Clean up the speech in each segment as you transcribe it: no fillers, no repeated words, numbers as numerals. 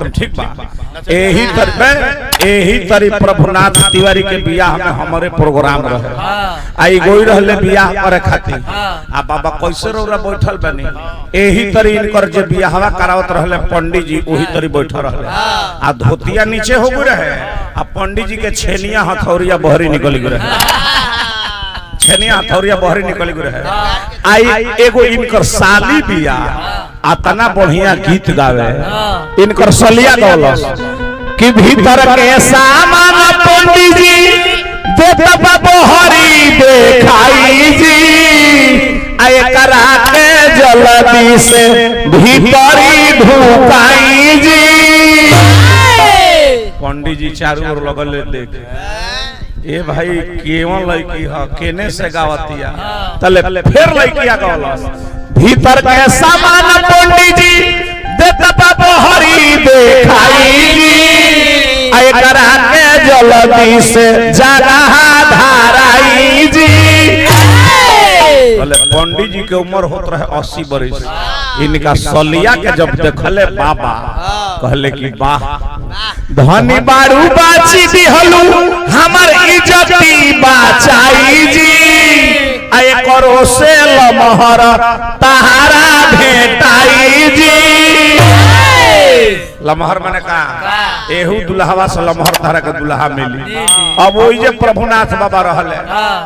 ठीक बा। यही तरी प्रभुनाथ तिवारी के बियाह में हमारे प्रोग्राम रहे आई गोई रहले बियाह करे खातिर आ बाबा कैसे रोरा बैठल बनी यही तरी इनकर जे बियाहवा करावत रहले पंडित जी वही तरी बैठल रहले आ धोतिया नीचे हो गए रहे आ पंडित जी के छेनिया हथौरिया बहरी निकल गए रहे छेनिया हथौरिया बहरी निकल गए रहे आई एगो इनकर साली बियाह आतना बढ़िया गीत गावे इनकर सलिया गौलस कि भीतर के सामान पंडित जी देता बहरी देखाई जी आए करा के जल्दी से भीतरी ढुकाई जी पंडित जी चारों ओर लगल देख ए भाई केवन लड़की ह केने से गावतिया तले फिर लड़किया गौलस भीतर के सामान पंडित जी देता बहरी देखाई जी आए करा के जल्दी से जगह धाराई जी पंडित जी के उम्र होत रहे 80 बरस इनका सलिया के जब देखले बाबा कहले कि वाह धनी बारू बाची दिहलू हमर इज्जती बचाई जी आए करो से लमहर तहारा भेटाई जी लमहर माने का एहू दुल्हावा से लमहर तारा के दुल्हा मिली अब वही जे प्रभुनाथ बाबा रहले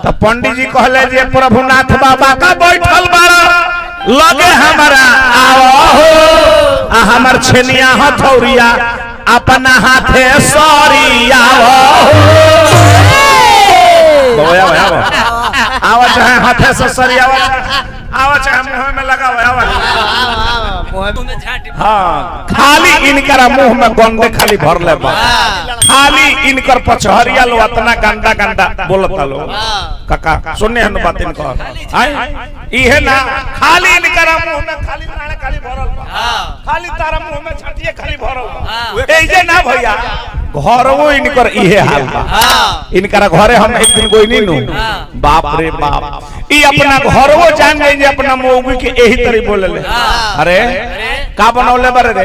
तो पंडित जी कहले जे प्रभुनाथ बाबा का बैठल बाड़ा लगे हमरा आओ हो आ हमर छेनिया हथौरिया अपना हाथे सरिया आवा चाहे हाथे से सरिया आवा चाहे मुंह में लगावा हाँ खाली इनकर मुंह में गंदे खाली भरले बा खाली इनकर पछहरिया लो इतना गंदा गंदा बोलता लो काका सुनने हन बात इनकर आई इहे ना खाली इनकर मुंह में खाली नाणे खाली भरल बा खाली तारा मुंह में छटिए खाली भरल बा ए जे ना भैया घरवो इनकर इहे हाल बा इनकर घरे हम एक दिन कोई नहीं नु बाप रे बाप ई अपना घरवो जान गई जे अपना मौगी के एही तरी बोलेले अरे का बनौले बरे रे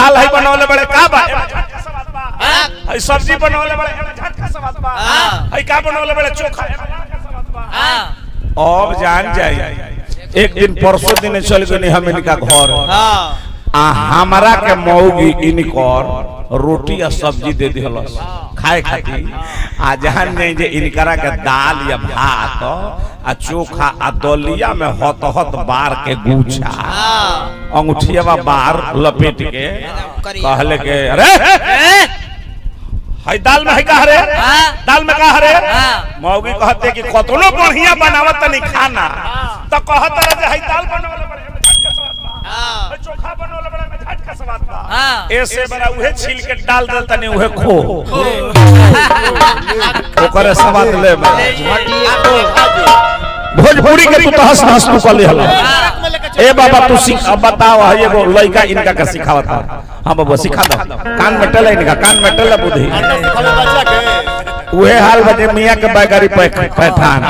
दाल है बनौले बड़े का बा है सब्जी बनौले बड़े झटका सवाद बा है का बनौले बड़े चोखा अब जान जाई एक दिन परसों दिन चल गनी हम इनका घर आ हमरा के मौगी इनकर रोटी या सब्जी दे दिहलस खाए खातिर आ जहां नहीं जे इनकरा के दाल या भात आ चोखा आ दलिया में हत हत बार के गुछा अंगूठिया बार लपेट के कहले के अरे है दाल में है का रे दाल में का रे मौगी कहते कि कतनो बढ़िया बनावत नहीं खाना तो कहत रे है दाल बनावले बड़े चोखा बनवले बड़े में झटका स्वाद बा ऐसे बड़ा उहे छील के डाल देल तने उहे खो ओकरे स्वाद ले भोजपुरी के तू हंस हंस तू कर ले हला ए बाबा तू सीख अब बताओ है एगो लड़का इनका का सिखावत हां बाबा सिखा दो कान में टले इनका कान में टले बुद्धि उहे हाल बजे मियां के बैगारी पैठान